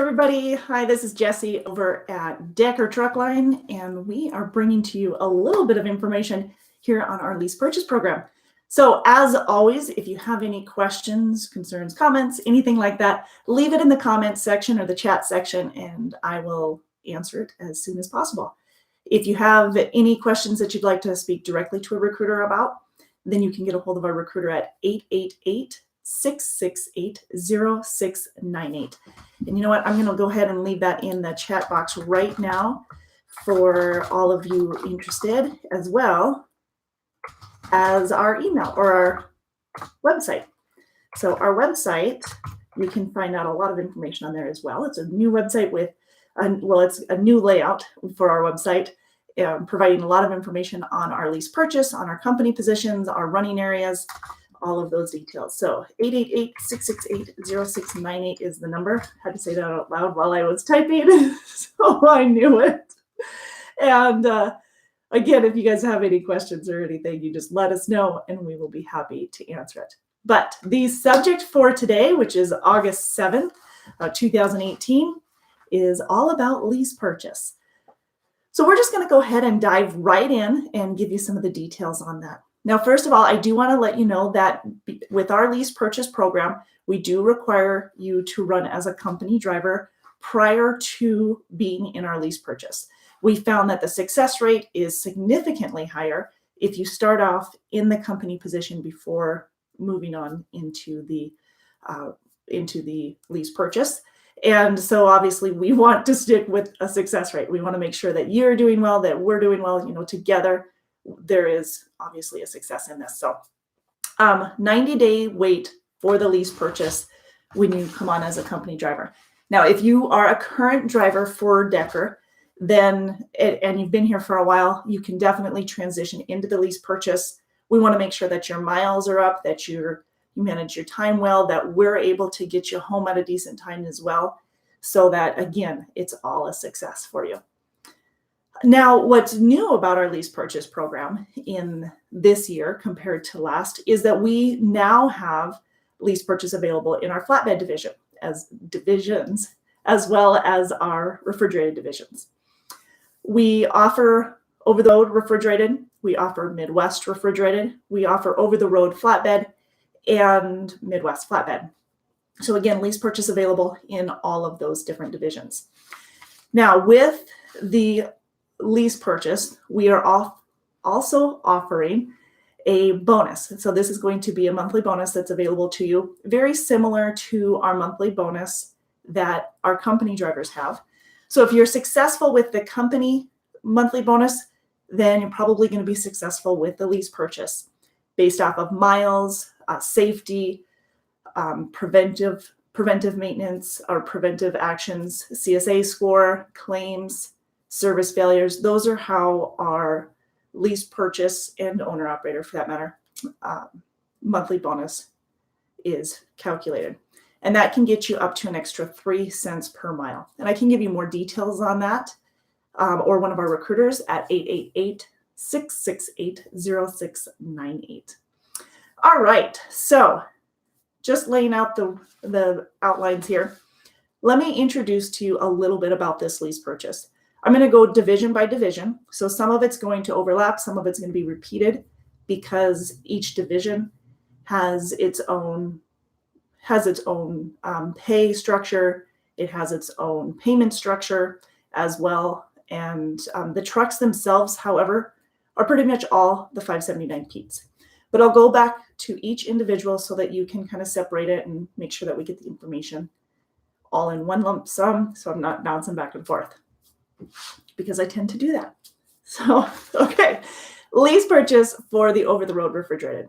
everybody. Hi, this is Jessie over at Decker Truckline, and we are bringing to you a little bit of information here on our lease purchase program. So as always, if you have any questions, concerns, comments, anything like that, leave it in the comments section or the chat section, and I will answer it as soon as possible. If you have any questions that you'd like to speak directly to a recruiter about, then you can get a hold of our recruiter at 888-668-0698. And you know what? I'm going to go ahead and leave that in the chat box right now for all of you interested, as well as our email or our website. So our website, you can find out a lot of information on there as well. It's a new website with, it's a new layout for our website, providing a lot of information on our lease purchase, on our company positions, our running areas, all of those details. So 888-668-0698 is the number. I had to say that out loud while I was typing, so I knew it. And again, if you guys have any questions or anything, you just let us know and we will be happy to answer it. But the subject for today, which is August 7th, 2018, is all about lease purchase. So we're just going to go ahead and dive right in and give you some of the details on that. Now, first of all, I do want to let you know that with our lease purchase program, we do require you to run as a company driver prior to being in our lease purchase. We found that the success rate is significantly higher if you start off in the company position before moving on into the lease purchase. And so obviously we want to stick with a success rate. We want to make sure that you're doing well, that we're doing well, together. There is obviously a success in this. So 90-day wait for the lease purchase when you come on as a company driver. Now, if you are a current driver for Decker, then, and you've been here for a while, you can definitely transition into the lease purchase. We want to make sure that your miles are up, that you manage your time well, that we're able to get you home at a decent time as well, so that, again, it's all a success for you. Now, what's new about our lease purchase program in this year compared to last is that we now have lease purchase available in our flatbed divisions, as well as our refrigerated divisions. We offer over-the-road refrigerated, we offer Midwest refrigerated, we offer over-the-road flatbed, and Midwest flatbed. So again, lease purchase available in all of those different divisions. Now, with the lease purchase, we are also offering a bonus. So this is going to be a monthly bonus that's available to you, very similar to our monthly bonus that our company drivers have. So if you're successful with the company monthly bonus, then you're probably going to be successful with the lease purchase based off of miles, safety, preventive maintenance or preventive actions, CSA score, claims, service failures. Those are how our lease purchase and owner operator, for that matter, monthly bonus is calculated. And that can get you up to an extra 3 cents per mile. And I can give you more details on that, or one of our recruiters at 888-668-0698. All right, so just laying out the outlines here, let me introduce to you a little bit about this lease purchase. I'm going to go division by division. So some of it's going to overlap, some of it's going to be repeated because each division has its own pay structure. It has its own payment structure as well. And the trucks themselves, however, are pretty much all the 579 Pete's. But I'll go back to each individual so that you can kind of separate it and make sure that we get the information all in one lump sum, so I'm not bouncing back and forth, because I tend to do that. So, okay, lease purchase for the over-the-road refrigerated.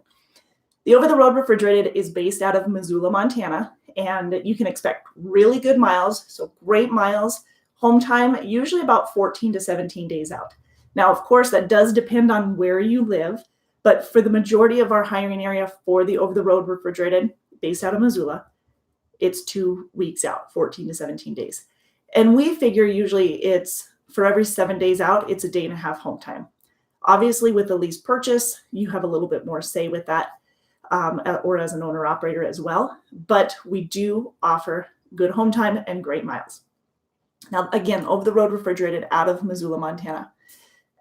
The over-the-road refrigerated is based out of Missoula, Montana, and you can expect really good miles, so great miles, home time, usually about 14 to 17 days out. Now, of course, that does depend on where you live, but for the majority of our hiring area for the over-the-road refrigerated, based out of Missoula, it's 2 weeks out, 14 to 17 days. And we figure usually it's for every 7 days out, it's a day and a half home time. Obviously, with the lease purchase, you have a little bit more say with that, or as an owner operator as well. But we do offer good home time, and great miles. Now, again, over-the-road refrigerated out of Missoula, Montana.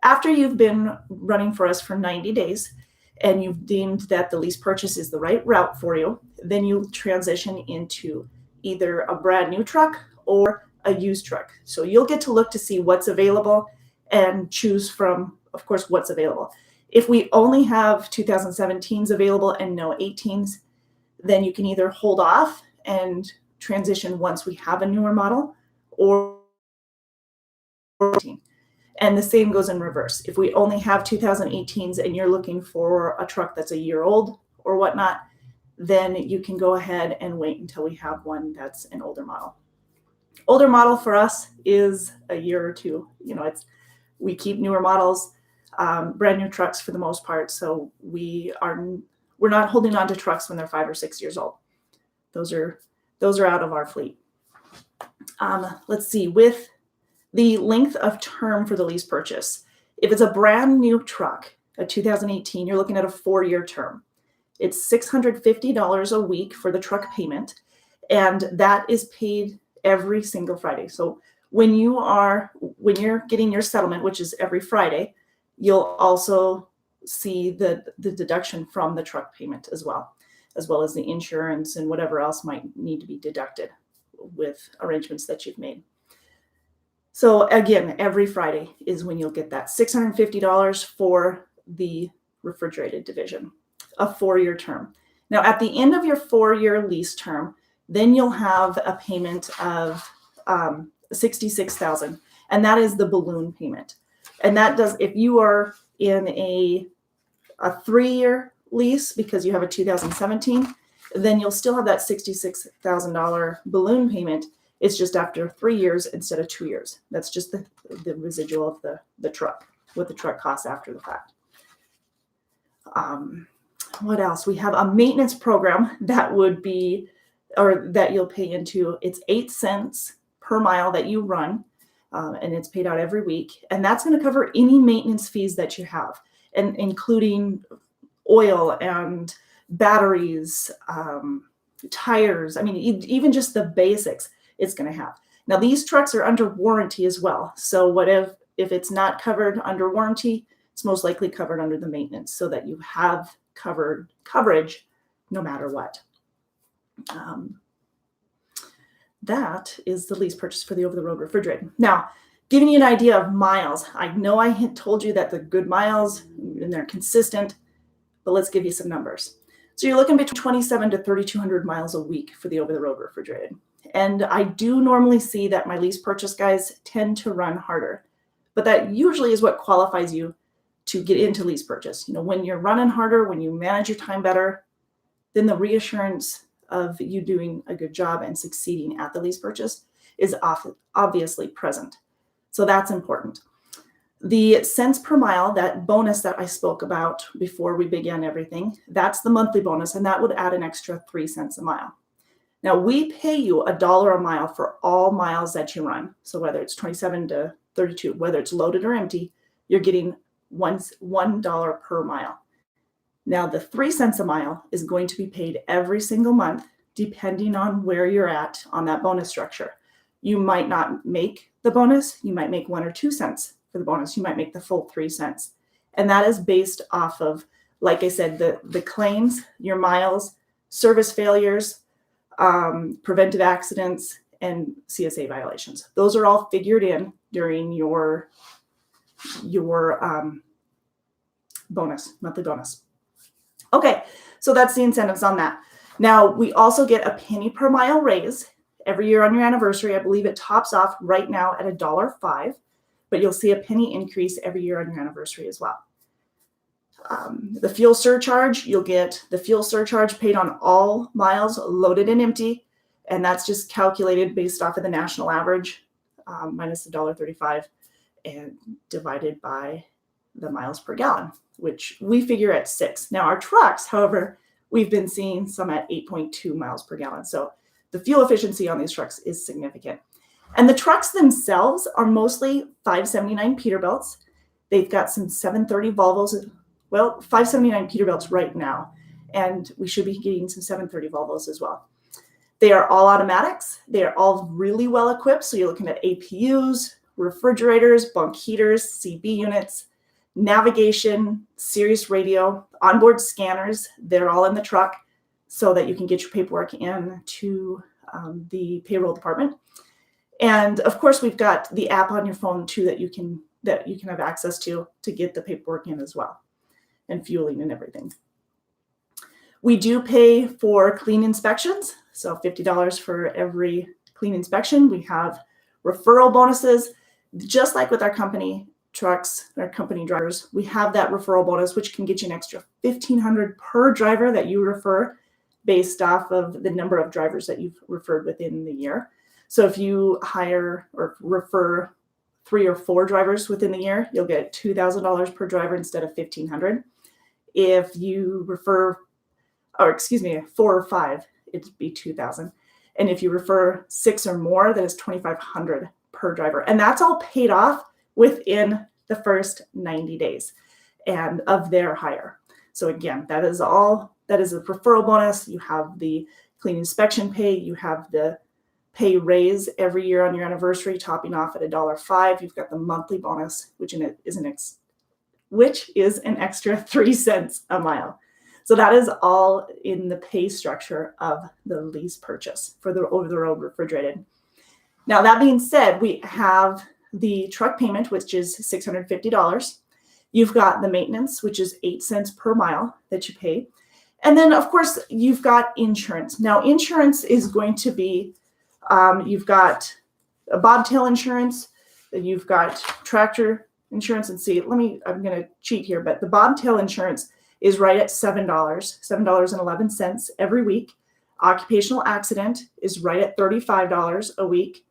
After you've been running for us for 90 days and you've deemed that the lease purchase is the right route for you, then you transition into either a brand new truck or a used truck. So you'll get to look to see what's available and choose from, of course, what's available. If we only have 2017s available and no 18s, then you can either hold off and transition once we have a newer model, or and the same goes in reverse. If we only have 2018s and you're looking for a truck that's a year old or whatnot, then you can go ahead and wait until we have one that's an older model. Older model for us is a year or two. We keep newer models, brand new trucks for the most part. So we're not holding on to trucks when they're 5 or 6 years old. Those are out of our fleet. Let's see, with the length of term for the lease purchase. If it's a brand new truck, a 2018, you're looking at a 4-year term. It's $650 a week for the truck payment, and that is paid every single Friday. So when you're getting your settlement, which is every Friday, you'll also see the deduction from the truck payment as well as the insurance and whatever else might need to be deducted with arrangements that you've made. So again, every Friday is when you'll get that $650 for the refrigerated division, a 4-year term. Now, at the end of your 4-year lease term, then you'll have a payment of $66,000, and that is the balloon payment. And that does, if you are in a 3-year lease because you have a 2017, then you'll still have that $66,000 balloon payment. It's just after 3 years instead of 2 years. That's just the residual of the truck, what the truck costs after the fact. What else? We have a maintenance program that would be, or that you'll pay into. It's 8 cents per mile that you run, and it's paid out every week. And that's going to cover any maintenance fees that you have, and including oil and batteries, tires. I mean, even just the basics. It's going to have. Now, these trucks are under warranty as well. So what if it's not covered under warranty, it's most likely covered under the maintenance, so that you have coverage no matter what. That is the lease purchase for the over-the-road refrigerated. Now, giving you an idea of miles, I know I told you that they're good miles and they're consistent, but let's give you some numbers. So you're looking between 27 to 3,200 miles a week for the over-the-road refrigerated. And I do normally see that my lease purchase guys tend to run harder, but that usually is what qualifies you to get into lease purchase. When you're running harder, when you manage your time better, then the reassurance of you doing a good job and succeeding at the lease purchase is obviously present. So that's important. The cents per mile, that bonus that I spoke about before we began everything, that's the monthly bonus, and that would add an extra 3 cents a mile. Now, we pay you $1 a mile for all miles that you run. So whether it's 27 to 32, whether it's loaded or empty, you're getting $1 per mile. Now, the 3 cents a mile is going to be paid every single month, depending on where you're at on that bonus structure. You might not make the bonus. You might make 1 or 2 cents for the bonus. You might make the full 3 cents. And that is based off of, like I said, the claims, your miles, service failures, preventive accidents, and CSA violations. Those are all figured in during your bonus, monthly bonus. Okay, so that's the incentives on that. Now, we also get a penny per mile raise every year on your anniversary. I believe it tops off right now at $1.05, but you'll see a penny increase every year on your anniversary as well. The fuel surcharge, you'll get the fuel surcharge paid on all miles loaded and empty, and that's just calculated based off of the national average, minus $1.35, and divided by the miles per gallon, which we figure at 6. Now, our trucks, however, we've been seeing some at 8.2 miles per gallon. So the fuel efficiency on these trucks is significant. And the trucks themselves are mostly 579 Peterbilts. They've got some 730 Volvos, well, 579 Peterbilts right now, and we should be getting some 730 Volvos as well. They are all automatics. They are all really well equipped. So you're looking at APUs, refrigerators, bunk heaters, CB units, navigation, Sirius radio, onboard scanners. They're all in the truck so that you can get your paperwork in to the payroll department. And of course, we've got the app on your phone too that you can have access to get the paperwork in as well, and fueling and everything. We do pay for clean inspections, so $50 for every clean inspection. We have referral bonuses, just like with our company trucks, our company drivers. We have that referral bonus, which can get you an extra $1,500 per driver that you refer based off of the number of drivers that you've referred within the year. So if you hire or refer 3 or 4 drivers within the year, you'll get $2,000 per driver instead of $1,500. If you refer, 4 or 5, it'd be $2,000. And if you refer 6 or more, that is $2,500 per driver. And that's all paid off within the first 90 days and of their hire. So again, that is a referral bonus. You have the clean inspection pay. You have the pay raise every year on your anniversary, topping off at $1.05. You've got the monthly bonus, which is an extra 3 cents a mile. So that is all in the pay structure of the lease purchase for the over-the-road refrigerated. Now, that being said, we have the truck payment, which is $650. You've got the maintenance, which is 8 cents per mile that you pay. And then, of course, you've got insurance. Now, insurance is going to be, you've got a bobtail insurance, you've got tractor insurance. And see, I'm going to cheat here, but the bobtail insurance is right at $7.11 every week. Occupational accident is right at $35 a week.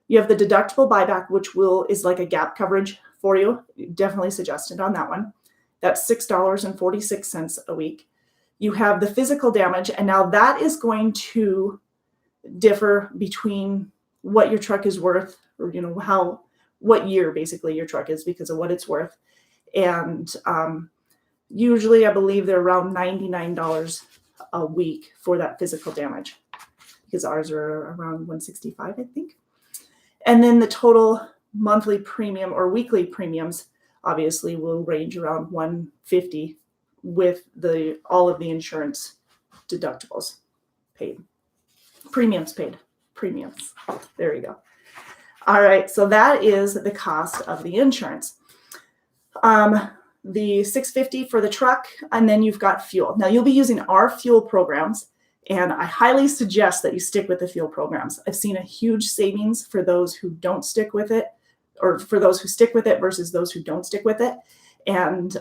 You have the deductible buyback, which is like a gap coverage for you. Definitely suggested on that one. That's $6.46 a week. You have the physical damage, and now that is going to differ between what your truck is worth, or what year basically your truck is because of what it's worth. And usually I believe they're around $99 a week for that physical damage, because ours are around $165, I think. And then the total monthly premium or weekly premiums obviously will range around $150 with all of the insurance deductibles paid. Premiums paid. Premiums. There you go. All right, so that is the cost of the insurance. The $650 for the truck, and then you've got fuel. Now, you'll be using our fuel programs, and I highly suggest that you stick with the fuel programs. I've seen a huge savings for those who don't stick with it, or for those who stick with it versus those who don't stick with it. And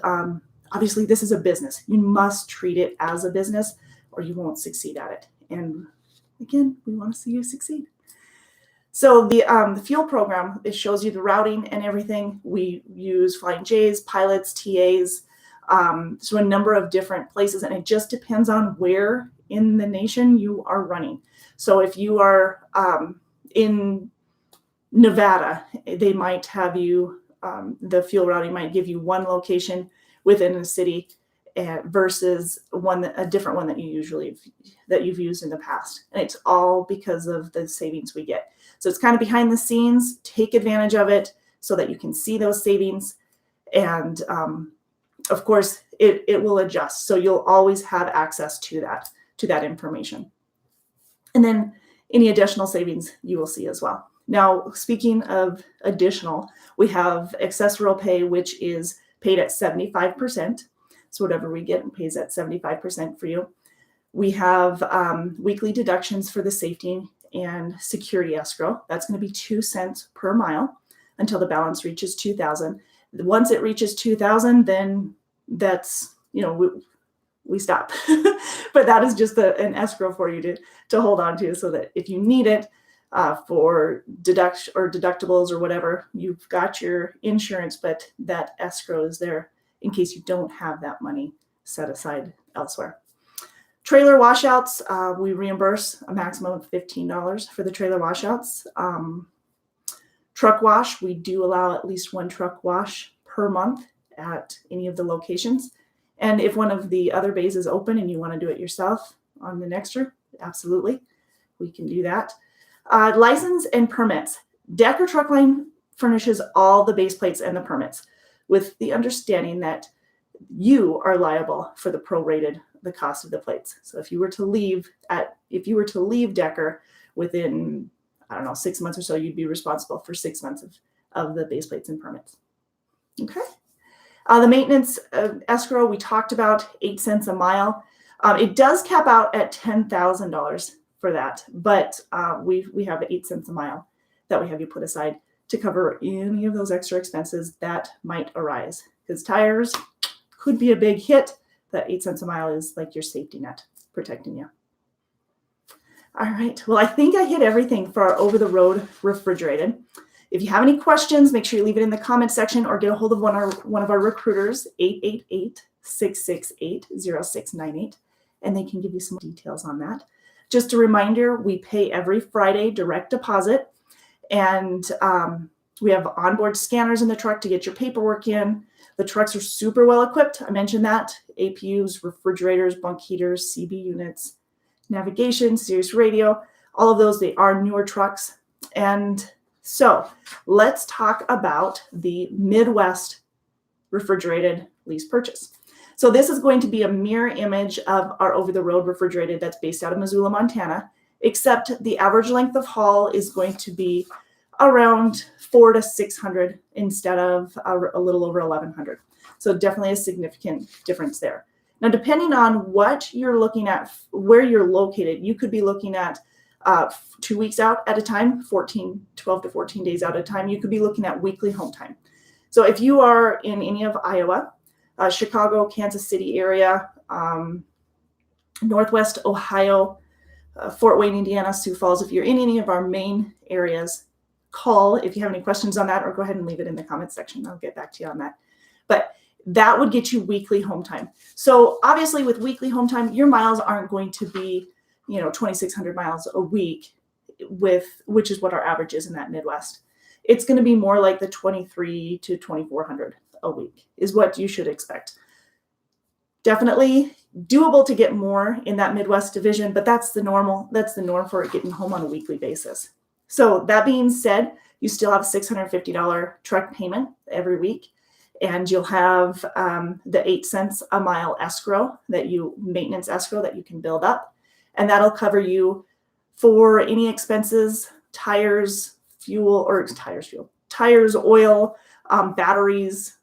obviously, this is a business. You must treat it as a business, or you won't succeed at it. And again, we want to see you succeed. So the fuel program, it shows you the routing and everything. We use Flying J's, pilots, TAs, so a number of different places, and it just depends on where in the nation you are running. So if you are in Nevada, they might have you, the fuel routing might give you one location within a city versus a different one that you've used in the past. And it's all because of the savings we get. So it's kind of behind the scenes. Take advantage of it so that you can see those savings. And of course, it will adjust. So you'll always have access to that information. And then any additional savings you will see as well. Now, speaking of additional, we have accessorial pay, which is paid at 75%. So whatever we get pays at 75% for you. We have weekly deductions for the safety and security escrow. That's going to be 2 cents per mile until the balance reaches 2,000. Once it reaches 2,000, then that's, we stop. But that is just an escrow for you to hold on to, so that if you need it for deductibles or whatever, you've got your insurance, but that escrow is there in case you don't have that money set aside elsewhere. Trailer washouts, we reimburse a maximum of $15 for the trailer washouts. Truck wash, we do allow at least one truck wash per month at any of the locations. And if one of the other bays is open and you want to do it yourself on an extra, absolutely. we can do that. License and permits. Decker Truck Line furnishes all the base plates and the permits, with the understanding that you are liable for the cost of the plates. So if you were to leave Decker within, I don't know, 6 months or so, you'd be responsible for 6 months of the base plates and permits. Okay. The maintenance escrow, we talked about 8 cents a mile. It does cap out at $10,000 for that, but we have 8 cents a mile that we have you put aside to cover any of those extra expenses that might arise, because tires could be a big hit. That 8 cents a mile is like your safety net protecting you. All right, well, I think I hit everything for our over-the-road refrigerated. If you have any questions, make sure you leave it in the comment section or get a hold of one of our recruiters, 888-668-0698, and they can give you some details on that. Just a reminder, we pay every Friday direct deposit, and we have onboard scanners in the truck to get your paperwork in. The trucks are super well equipped. I mentioned that. APUs, refrigerators, bunk heaters, CB units, navigation, Sirius radio, all of those, they are newer trucks. And so let's talk about the Midwest refrigerated lease purchase. So this is going to be a mirror image of our over-the-road refrigerated that's based out of Missoula, Montana, except the average length of haul is going to be around 400 to 600 instead of a little over 1,100. So definitely a significant difference there. Now, depending on what you're looking at, where you're located, you could be looking at 2 weeks out at a time, 12 to 14 days out at a time. You could be looking at weekly home time. So if you are in any of Iowa, Chicago, Kansas City area, Northwest Ohio, Fort Wayne, Indiana, Sioux Falls, if you're in any of our main areas, call if you have any questions on that, or go ahead and leave it in the comment section. I'll get back to you on that. But that would get you weekly home time. So obviously with weekly home time, your miles aren't going to be, 2,600 miles a week, which is what our average is in that Midwest. It's going to be more like the 2,300 to 2,400 a week is what you should expect. Definitely doable to get more in that Midwest division, but that's the norm for getting home on a weekly basis. So that being said, you still have a $650 truck payment every week, and you'll have the 8 cents a mile maintenance escrow that you can build up, and that'll cover you for any expenses, tires, oil, batteries,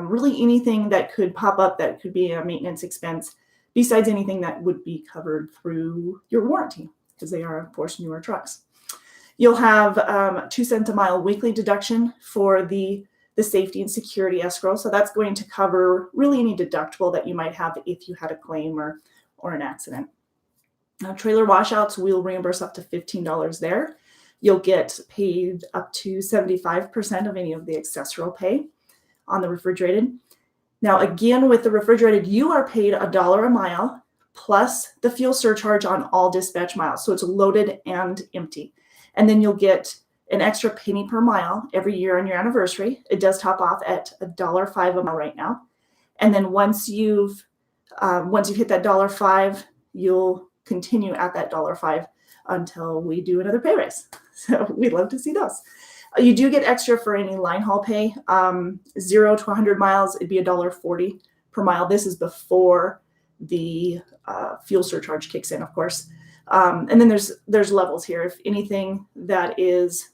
really anything that could pop up that could be a maintenance expense, besides anything that would be covered through your warranty, because they are, of course, newer trucks. You'll have 2 cents a mile weekly deduction for the safety and security escrow. So that's going to cover really any deductible that you might have if you had a claim or an accident. Now, trailer washouts, we'll reimburse up to $15 there. You'll get paid up to 75% of any of the accessorial pay on the refrigerated. Now, again, with the refrigerated, you are paid $1 a mile plus the fuel surcharge on all dispatch miles. So it's loaded and empty. And then you'll get an extra penny per mile every year on your anniversary. It does top off at $1.05 a mile right now. And then once you've hit that $1.05, you'll continue at that $1.05 until we do another pay raise. So we'd love to see those. You do get extra for any line haul pay. 0 to 100 miles, it'd be $1.40 per mile. This is before the fuel surcharge kicks in, of course. And then there's levels here. If anything that is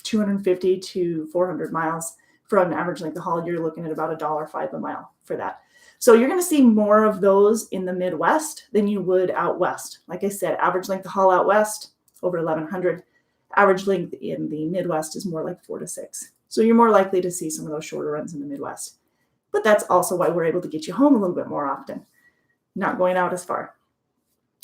250 to 400 miles for an average length of haul, you're looking at about $1.05 a mile for that. So you're going to see more of those in the Midwest than you would out west. Like I said, average length of haul out west, over 1,100. Average length in the Midwest is more like 4 to 6. So you're more likely to see some of those shorter runs in the Midwest. But that's also why we're able to get you home a little bit more often, not going out as far.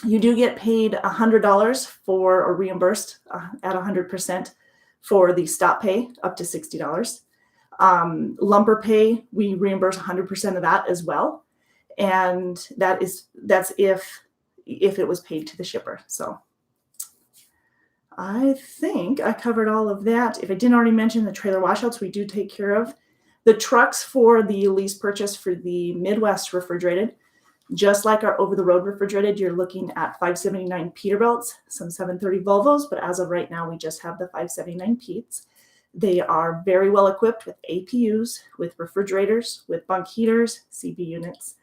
You do get paid $100 for, or reimbursed at 100% for the stop pay, up to $60. Lumper pay, we reimburse 100% of that as well. And that's if it was paid to the shipper. So I think I covered all of that. If I didn't already mention, the trailer washouts we do take care of. The trucks for the lease purchase for the Midwest refrigerated, Just like our over-the-road refrigerated, you're looking at 579 Peterbilts, some 730 Volvos, but as of right now, we just have the 579 Petes. They are very well equipped with APUs, with refrigerators, with bunk heaters, CB units,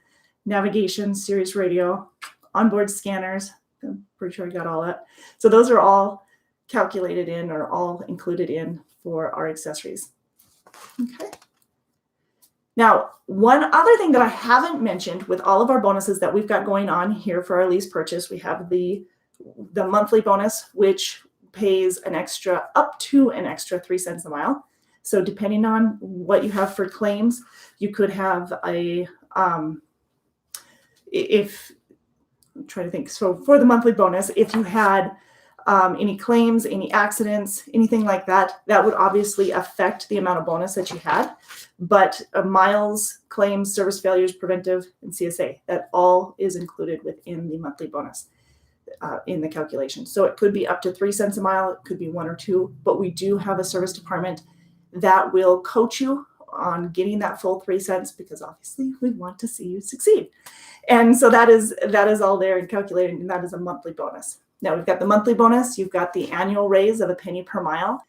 navigation, Sirius radio, onboard scanners. I'm pretty sure I got all that. So those are all calculated in or all included in for our accessories. Okay. Now, one other thing that I haven't mentioned with all of our bonuses that we've got going on here for our lease purchase, we have the monthly bonus, which pays up to an extra 3 cents a mile. So depending on what you have for claims, you could have I'm trying to think. So for the monthly bonus, if you had any claims, any accidents, anything like that, that would obviously affect the amount of bonus that you had. But miles, claims, service failures, preventive, and CSA, that all is included within the monthly bonus in the calculation. So it could be up to 3 cents a mile, it could be 1 or 2, but we do have a service department that will coach you on getting that full 3 cents, because obviously we want to see you succeed. And so that is all there and calculated, and that is a monthly bonus. Now we've got the monthly bonus, you've got the annual raise of $0.01 per mile,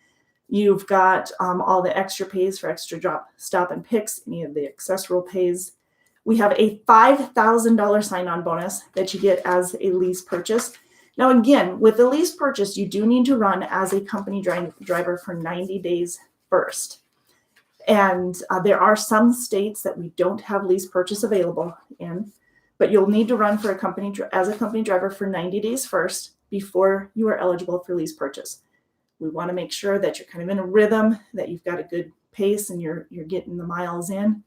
you've got all the extra pays for extra drop, stop, and picks, any of the accessory pays. We have a $5,000 sign-on bonus that you get as a lease purchase. Now again, with the lease purchase, you do need to run as a company driver for 90 days first. And there are some states that we don't have lease purchase available in, but you'll need to run for as a company driver for 90 days first before you are eligible for lease purchase. We want to make sure that you're kind of in a rhythm, that you've got a good pace and you're getting the miles in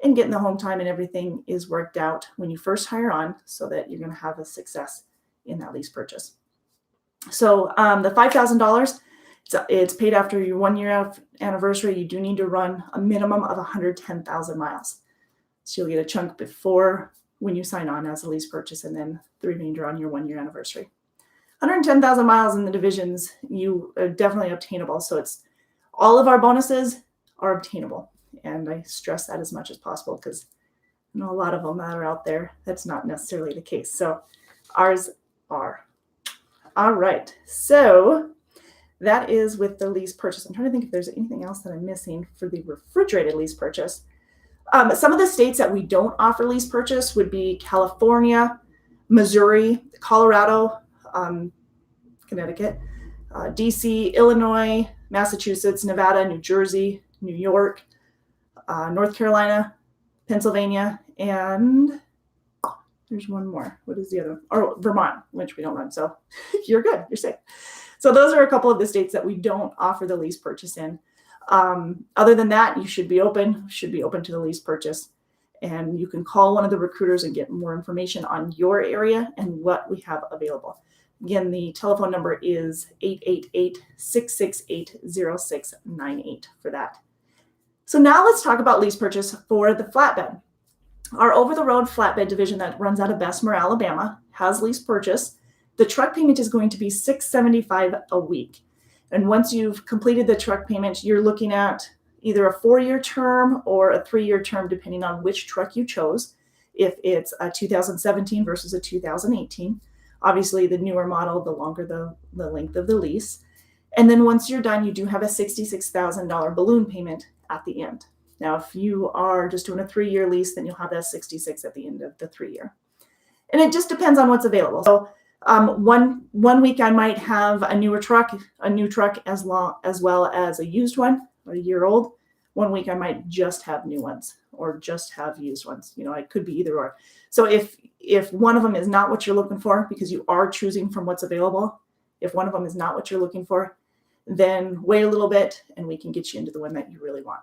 and getting the home time, and everything is worked out when you first hire on, so that you're going to have a success in that lease purchase. So the $5,000, it's paid after your 1 year anniversary. You do need to run a minimum of 110,000 miles. So you'll get a chunk before when you sign on as a lease purchase, and then the remainder on your 1 year anniversary. 110,000 miles in the divisions, you are definitely obtainable. So it's all of our bonuses are obtainable. And I stress that as much as possible, because I know a lot of them that are out there, that's not necessarily the case. So ours are. All right. So that is with the lease purchase. I'm trying to think if there's anything else that I'm missing for the refrigerated lease purchase. Some of the states that we don't offer lease purchase would be California, Missouri, Colorado, Connecticut, DC, Illinois, Massachusetts, Nevada, New Jersey, New York, North Carolina, Pennsylvania, and there's one more. What is the other? Or Vermont, which we don't run. So you're good. You're safe. So those are a couple of the states that we don't offer the lease purchase in. Other than that, you should be open to the lease purchase. And you can call one of the recruiters and get more information on your area and what we have available. Again, the telephone number is 888-668-0698 for that. So now let's talk about lease purchase for the flatbed. Our over-the-road flatbed division that runs out of Bessemer, Alabama, has lease purchase. The truck payment is going to be $675 a week. And once you've completed the truck payment, you're looking at either a 4-year term or a 3-year term, depending on which truck you chose. If it's a 2017 versus a 2018, obviously the newer model, the longer the length of the lease. And then once you're done, you do have a $66,000 balloon payment at the end. Now, if you are just doing a 3-year lease, then you'll have that 66 at the end of the 3-year. And it just depends on what's available. So one week I might have a new truck as well as a used one, or a year old. 1 week I might just have new ones or just have used ones. You know, it could be either or. So if one of them is not what you're looking for, because you are choosing from what's available, if one of them is not what you're looking for, then wait a little bit and we can get you into the one that you really want.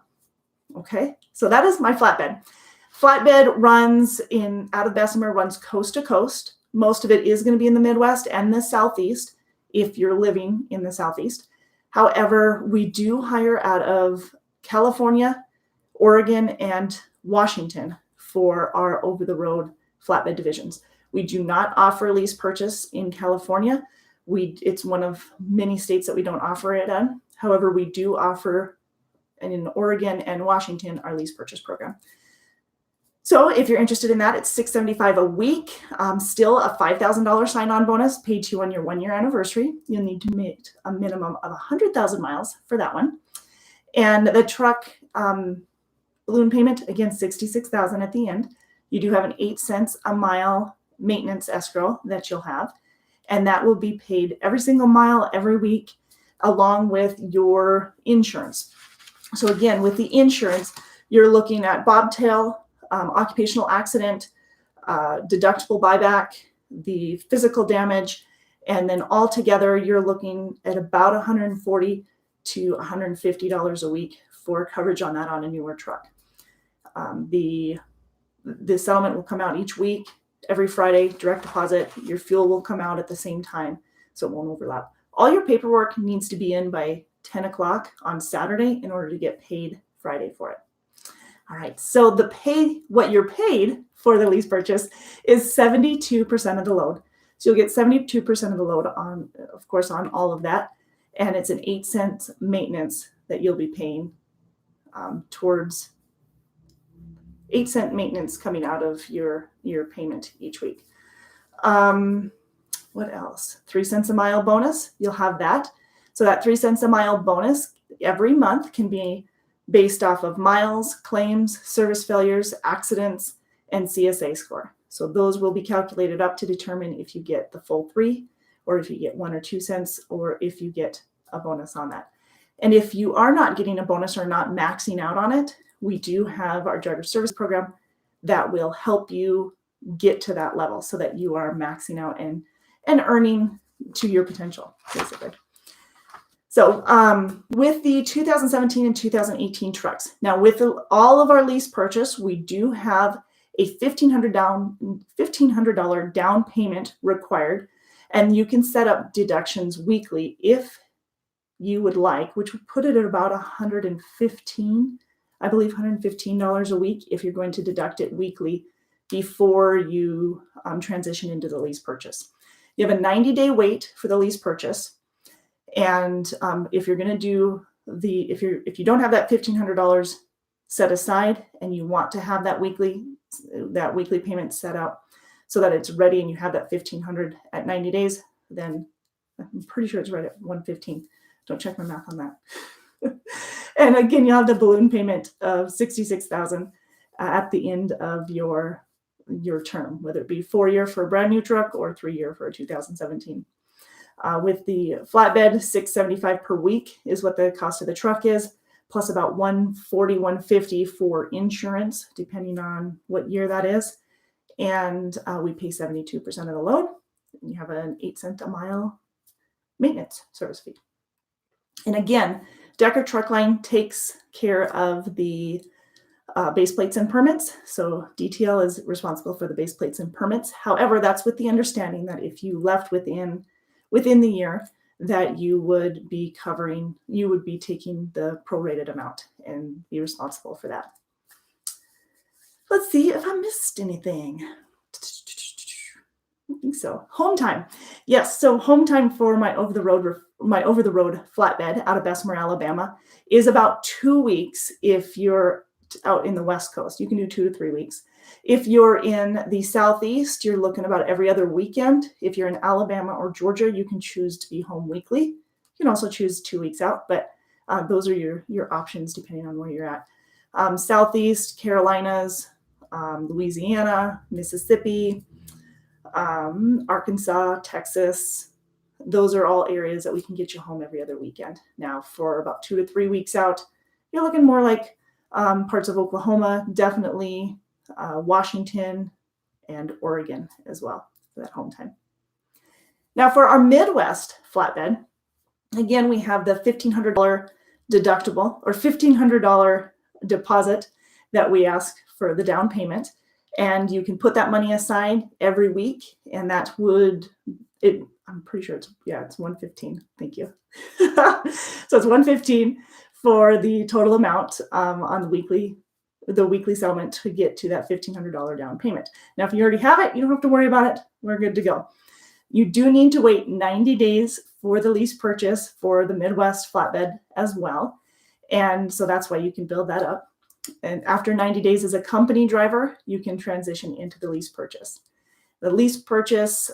Okay, so that is my flatbed. Flatbed runs out of Bessemer, runs coast to coast. Most of it is going to be in the Midwest and the Southeast if you're living in the Southeast. However, we do hire out of California, Oregon, and Washington for our over-the-road flatbed divisions. We do not offer lease purchase in California. It's one of many states that we don't offer it in. However, we do offer, and in Oregon and Washington, our lease purchase program. So if you're interested in that, it's $675 a week. Still a $5,000 sign-on bonus paid to you on your 1-year anniversary. You'll need to make a minimum of 100,000 miles for that one. And the truck balloon payment, again, $66,000 at the end. You do have an 8 cents a mile maintenance escrow that you'll have, and that will be paid every single mile every week along with your insurance. So again, with the insurance, you're looking at bobtail, occupational accident, deductible buyback, the physical damage, and then altogether you're looking at about $140 to $150 a week for coverage on that on a newer truck. The settlement will come out each week, every Friday, direct deposit. Your fuel will come out at the same time, so it won't overlap. All your paperwork needs to be in by 10 o'clock on Saturday in order to get paid Friday for it. All right, so what you're paid for the lease purchase is 72% of the load. So you'll get 72% of the load on, of course, on all of that. And it's an 8 cent maintenance that you'll be paying towards 8 cent maintenance coming out of your payment each week. What else? 3 cents a mile bonus. You'll have that. So that 3 cents a mile bonus every month can be based off of miles, claims, service failures, accidents, and CSA score. So those will be calculated up to determine if you get the full 3, or if you get 1 or 2 cents, or if you get a bonus on that. And if you are not getting a bonus or not maxing out on it, we do have our driver service program that will help you get to that level so that you are maxing out and earning to your potential, basically. So with the 2017 and 2018 trucks, now with all of our lease purchase, we do have a $1,500 down payment required, and you can set up deductions weekly if you would like, which would put it at about $115 a week if you're going to deduct it weekly before you transition into the lease purchase. You have a 90-day wait for the lease purchase. And if you're going to do if you don't have that $1,500 set aside and you want to have that weekly payment set up so that it's ready and you have that $1,500 at 90 days, then I'm pretty sure it's right at $115. Don't check my math on that. And again, you'll have the balloon payment of $66,000 at the end of your term, whether it be 4-year for a brand new truck or 3-year for a 2017. With the flatbed, $675 per week is what the cost of the truck is, plus about $140, $150 for insurance, depending on what year that is. And we pay 72% of the load. And you have an 8 cent a mile maintenance service fee. And again, Decker Truck Line takes care of the base plates and permits. So DTL is responsible for the base plates and permits. However, that's with the understanding that if you left within the year, that you would be taking the prorated amount and be responsible for that. Let's see if I missed anything. I think so. Home time. Yes, so home time for my over-the-road flatbed out of Bessemer, Alabama is about 2 weeks if you're out in the West Coast. You can do 2 to 3 weeks. If you're in the Southeast, you're looking about every other weekend. If you're in Alabama or Georgia, you can choose to be home weekly. You can also choose 2 weeks out, but those are your options depending on where you're at. Southeast, Carolinas, Louisiana, Mississippi, Arkansas, Texas. Those are all areas that we can get you home every other weekend. Now, for about 2 to 3 weeks out, you're looking more like parts of Oklahoma, definitely Washington and Oregon as well for that home time. Now for our Midwest flatbed, again, we have the $1,500 deductible or $1,500 deposit that we ask for the down payment. And you can put that money aside every week. And that I'm pretty sure it's $115. Thank you. So it's $115 for the total amount on the weekly settlement to get to that $1,500 down payment. Now, if you already have it, you don't have to worry about it. We're good to go. You do need to wait 90 days for the lease purchase for the Midwest flatbed as well. And so that's why you can build that up. And after 90 days as a company driver, you can transition into the lease purchase. The lease purchase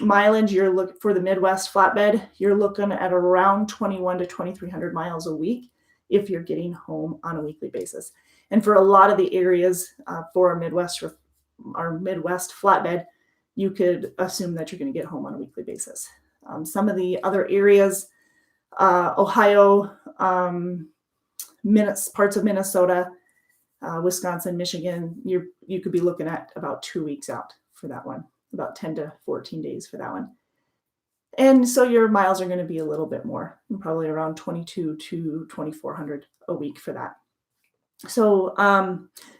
mileage, you're looking for the Midwest flatbed, you're looking at around 2,100 to 2,300 miles a week if you're getting home on a weekly basis. And for a lot of the areas for our Midwest flatbed, you could assume that you're going to get home on a weekly basis. Some of the other areas, Ohio, parts of Minnesota, Wisconsin, Michigan, you could be looking at about 2 weeks out for that one, about 10 to 14 days for that one. And so your miles are going to be a little bit more, probably around 22 to 2,400 a week for that. So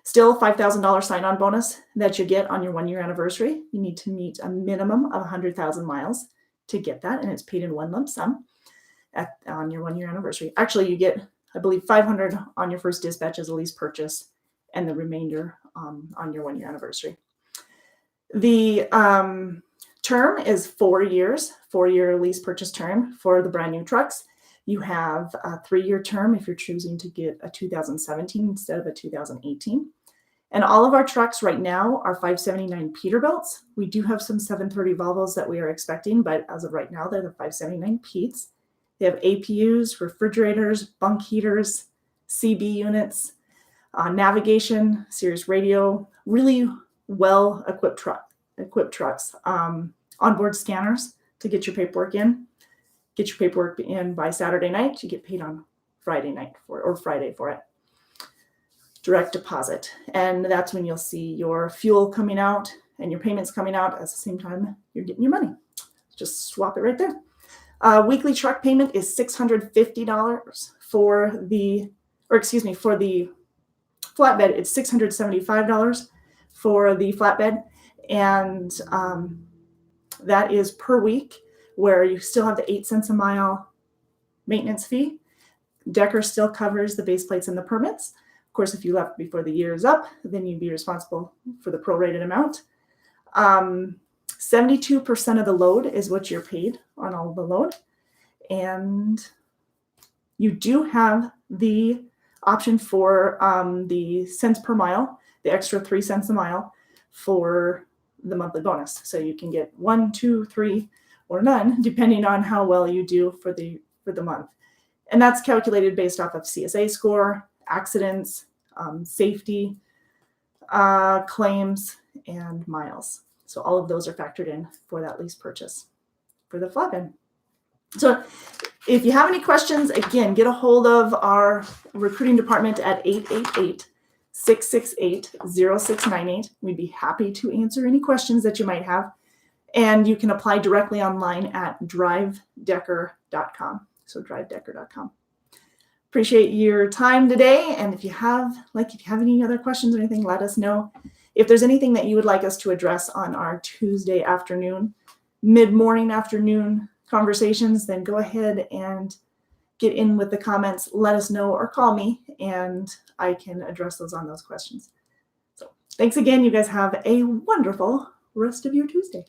still $5,000 sign-on bonus that you get on your 1-year anniversary. You need to meet a minimum of 100,000 miles to get that, and it's paid in one lump sum on your 1-year anniversary. Actually, you get, I believe, 500 on your first dispatch as a lease purchase, and the remainder on your 1-year anniversary. The term is 4 years, 4-year lease purchase term for the brand new trucks. You have a 3-year term if you're choosing to get a 2017 instead of a 2018. And all of our trucks right now are 579 Peterbilts. We do have some 730 Volvos that we are expecting, but as of right now, they're the 579 Petes. They have APUs, refrigerators, bunk heaters, CB units, navigation, Sirius radio, really well-equipped trucks, onboard scanners to get your paperwork in. Get your paperwork in by Saturday night. You get paid on Friday night or Friday for it. Direct deposit. And that's when you'll see your fuel coming out and your payments coming out at the same time you're getting your money. Just swap it right there. Weekly truck payment is $650 for the flatbed. It's $675 for the flatbed. And that is per week, where you still have the 8 cents a mile maintenance fee. Decker still covers the base plates and the permits. Of course, if you left before the year is up, then you'd be responsible for the prorated amount. 72% of the load is what you're paid on all the load. And you do have the option for the cents per mile, the extra 3 cents a mile for the monthly bonus. So you can get 1, 2, 3, or none, depending on how well you do for the month. And that's calculated based off of CSA score, accidents, safety, claims, and miles. So all of those are factored in for that lease purchase for the flatbed. So if you have any questions, again, get a hold of our recruiting department at 888-668-0698. We'd be happy to answer any questions that you might have. And you can apply directly online at drivedecker.com. So drivedecker.com. Appreciate your time today. And if you have any other questions or anything, let us know. If there's anything that you would like us to address on our Tuesday afternoon, mid-morning afternoon conversations, then go ahead and get in with the comments, let us know, or call me, and I can address those on those questions. So thanks again. You guys have a wonderful rest of your Tuesday.